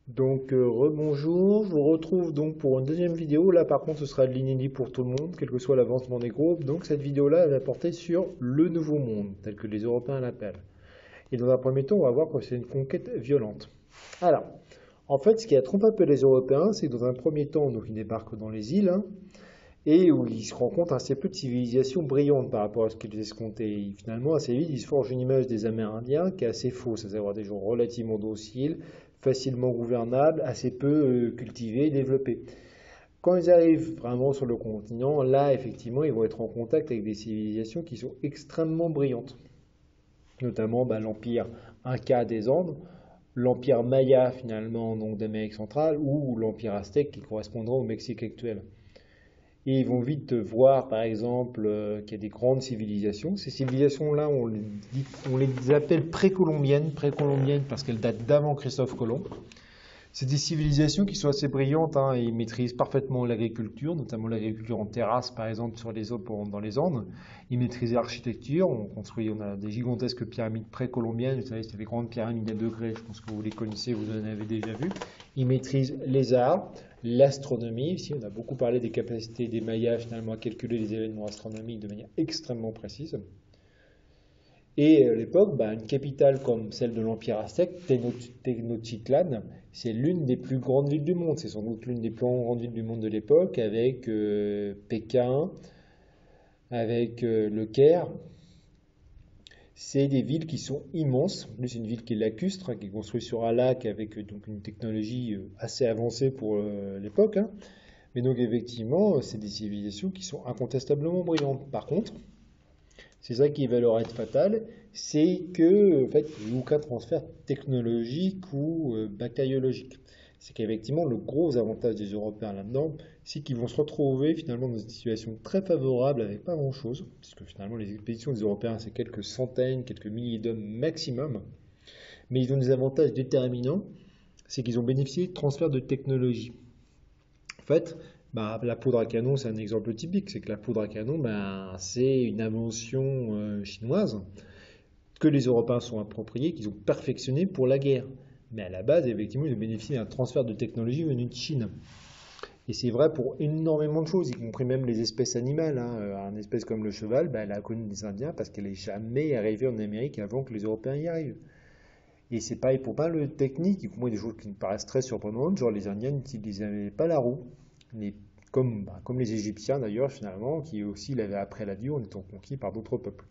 Donc rebonjour, je vous retrouve donc pour une deuxième vidéo. Là par contre ce sera de l'inédit pour tout le monde, quel que soit l'avancement des groupes. Donc cette vidéo-là elle va porter sur le nouveau monde, tel que les Européens l'appellent. Et dans un premier temps on va voir que c'est une conquête violente. Alors, en fait ce qui a trompé un peu les Européens, c'est que dans un premier temps donc ils débarquent dans les îles, hein, et où ils se rendent compte assez peu de civilisation brillante par rapport à ce qu'ils escomptaient. Et finalement, assez vite, ils se forgent une image des Amérindiens qui est assez fausse, à savoir des gens relativement dociles, facilement gouvernables, assez peu cultivés et développés. Quand ils arrivent vraiment sur le continent, là, effectivement, ils vont être en contact avec des civilisations qui sont extrêmement brillantes, notamment l'empire Inca des Andes, l'empire Maya finalement donc d'Amérique centrale ou l'empire aztèque qui correspondra au Mexique actuel. Et ils vont vite voir, par exemple, qu'il y a des grandes civilisations. Ces civilisations-là, on les appelle précolombiennes, précolombiennes parce qu'elles datent d'avant Christophe Colomb. C'est des civilisations qui sont assez brillantes, hein, et ils maîtrisent parfaitement l'agriculture, notamment l'agriculture en terrasse, par exemple, sur les eaux dans les Andes. Ils maîtrisent l'architecture. On a des gigantesques pyramides précolombiennes. Vous savez, c'est des grandes pyramides à degrés. Je pense que vous les connaissez, vous en avez déjà vu. Ils maîtrisent les arts, l'astronomie. Ici, on a beaucoup parlé des capacités des Mayas, finalement, à calculer les événements astronomiques de manière extrêmement précise. Et à l'époque, une capitale comme celle de l'Empire aztèque, Tenochtitlan, c'est l'une des plus grandes villes du monde. C'est sans doute l'une des plus grandes villes du monde de l'époque, avec Pékin, avec le Caire. C'est des villes qui sont immenses. En plus, c'est une ville qui est lacustre, hein, qui est construite sur un lac avec donc une technologie assez avancée pour l'époque, hein. Mais donc effectivement, c'est des civilisations qui sont incontestablement brillantes. Par contre, c'est ça qui va leur être fatal, c'est que en fait, il n'y a aucun transfert technologique ou bactériologique. C'est qu'effectivement, le gros avantage des Européens là-dedans, c'est qu'ils vont se retrouver finalement dans une situation très favorable avec pas grand-chose, puisque finalement les expéditions des Européens, c'est quelques centaines, quelques milliers d'hommes maximum, mais ils ont des avantages déterminants, c'est qu'ils ont bénéficié de transfert de technologie. En fait, la poudre à canon, c'est un exemple typique. C'est que la poudre à canon, c'est une invention chinoise que les Européens sont appropriés, qu'ils ont perfectionné pour la guerre. Mais à la base, effectivement, ils ont bénéficié d'un transfert de technologie venu de Chine. Et c'est vrai pour énormément de choses, y compris même les espèces animales, hein. Une espèce comme le cheval, elle a connu des Indiens parce qu'elle n'est jamais arrivée en Amérique avant que les Européens y arrivent. Et c'est pareil pour pas le technique, y compris des choses qui me paraissent très surprenantes, genre les Indiens n'utilisaient pas la roue, les- comme les Égyptiens d'ailleurs finalement, qui aussi l'avaient appris à la dure en étant conquis par d'autres peuples.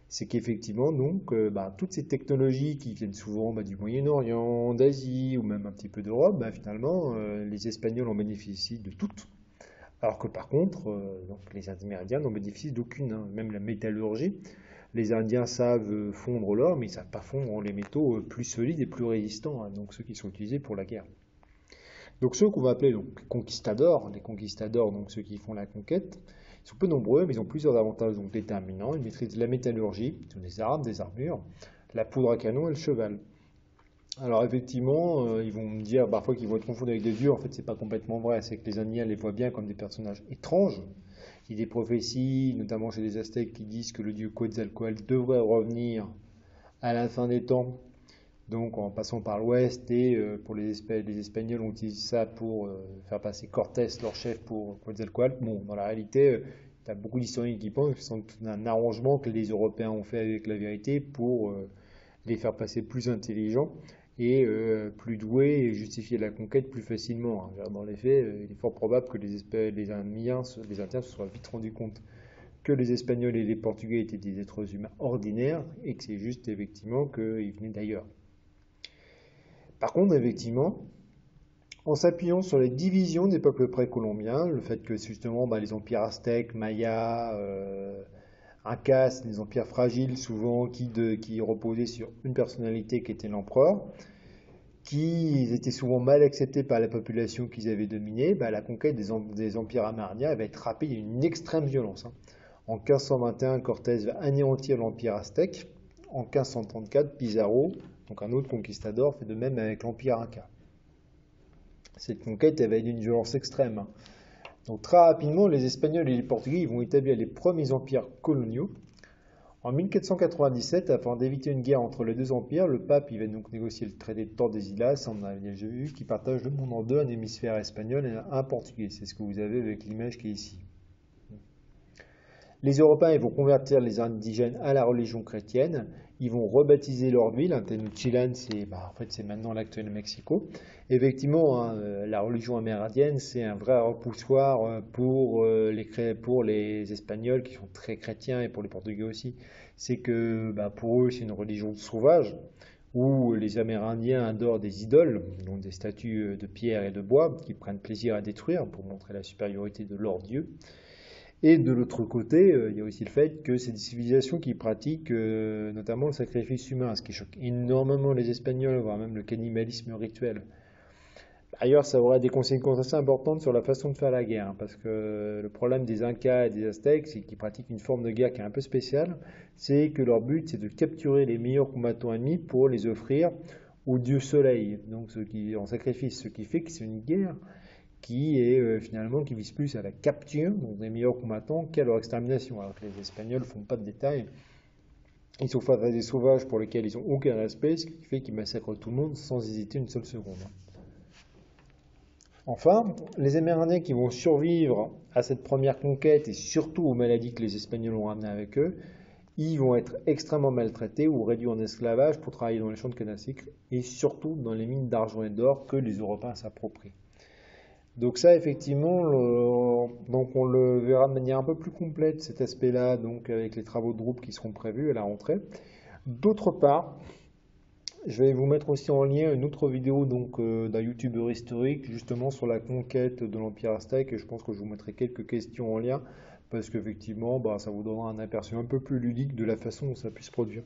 C'est qu'effectivement donc toutes ces technologies qui viennent souvent du Moyen-Orient, d'Asie ou même un petit peu d'Europe, finalement les Espagnols en bénéficient de toutes, alors que par contre donc, les Amérindiens n'en bénéficient d'aucune, hein. Même la métallurgie, les Indiens savent fondre l'or, mais ils ne savent pas fondre les métaux plus solides et plus résistants, hein, donc ceux qui sont utilisés pour la guerre. Donc ceux qu'on va appeler donc les conquistadors, donc ceux qui font la conquête, ils sont peu nombreux, mais ils ont plusieurs avantages donc déterminants. Ils maîtrisent la métallurgie, ils ont des armes, des armures, la poudre à canon et le cheval. Alors effectivement, ils vont me dire parfois qu'ils vont être confondus avec des dieux. En fait, c'est pas complètement vrai. C'est que les Indiens les voient bien comme des personnages étranges. Il y a des prophéties, notamment chez les Aztèques, qui disent que le dieu Quetzalcoatl devrait revenir à la fin des temps, donc en passant par l'ouest, et pour les Espagnols, on utilise ça pour faire passer Cortés, leur chef, pour Quetzalcoatl. Bon, dans la réalité, tu as beaucoup d'historiens qui pensent que c'est un arrangement que les Européens ont fait avec la vérité pour les faire passer plus intelligents et plus doués et justifier la conquête plus facilement, hein. Dans les faits, il est fort probable que les Indiens se soient vite rendus compte que les Espagnols et les Portugais étaient des êtres humains ordinaires et que c'est juste effectivement qu'ils venaient d'ailleurs. Par contre, effectivement, en s'appuyant sur les divisions des peuples précolombiens, le fait que justement les empires aztèques, mayas, incas, c'est des empires fragiles souvent qui reposaient sur une personnalité qui était l'empereur, qui étaient souvent mal acceptés par la population qu'ils avaient dominée, la conquête des empires amérindiens va être rapide et d'une extrême violence, hein. En 1521, Cortés va anéantir l'empire aztèque. En 1534, Pizarro, donc un autre conquistador, fait de même avec l'empire inca. Cette conquête elle va être d'une violence extrême, hein. Donc très rapidement, les Espagnols et les Portugais vont établir les premiers empires coloniaux En 1497, afin d'éviter une guerre entre les deux empires, le pape il va donc négocier le traité de Tordesillas, on a déjà vu, qui partage le monde en deux, un hémisphère espagnol et un portugais. C'est ce que vous avez avec l'image qui est ici. Les Européens ils vont convertir les indigènes à la religion chrétienne. Ils vont rebaptiser leur ville. Tenochtitlan, en fait, c'est maintenant l'actuel Mexico. Effectivement, hein, la religion amérindienne, c'est un vrai repoussoir pour les Espagnols qui sont très chrétiens et pour les Portugais aussi. C'est que pour eux, c'est une religion sauvage où les Amérindiens adorent des idoles, donc des statues de pierre et de bois, qu'ils prennent plaisir à détruire pour montrer la supériorité de leur dieu. Et de l'autre côté, il y a aussi le fait que c'est des civilisations qui pratiquent notamment le sacrifice humain, ce qui choque énormément les Espagnols, voire même le cannibalisme rituel. D'ailleurs, ça aurait des conséquences assez importantes sur la façon de faire la guerre, hein, parce que le problème des Incas et des Aztèques, c'est qu'ils pratiquent une forme de guerre qui est un peu spéciale, c'est que leur but, c'est de capturer les meilleurs combattants ennemis pour les offrir au dieu soleil, donc en sacrifice, ce qui fait que c'est une guerre qui est finalement qui vise plus à la capture donc des meilleurs combattants qu'à leur extermination. Alors que les Espagnols font pas de détails. Ils sont face à des sauvages pour lesquels ils n'ont aucun respect, ce qui fait qu'ils massacrent tout le monde sans hésiter une seule seconde. Enfin, les Amérindiens qui vont survivre à cette première conquête et surtout aux maladies que les Espagnols ont ramenées avec eux, ils vont être extrêmement maltraités ou réduits en esclavage pour travailler dans les champs de canne à sucre et surtout dans les mines d'argent et d'or que les Européens s'approprient. Donc ça, effectivement, donc on le verra de manière un peu plus complète, cet aspect-là, donc avec les travaux de groupe qui seront prévus à la rentrée. D'autre part, je vais vous mettre aussi en lien une autre vidéo donc d'un youtubeur historique, justement sur la conquête de l'Empire aztèque, et je pense que je vous mettrai quelques questions en lien, parce qu'effectivement, ça vous donnera un aperçu un peu plus ludique de la façon dont ça puisse se produire.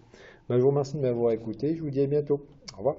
Je vous remercie de m'avoir écouté, je vous dis à bientôt. Au revoir.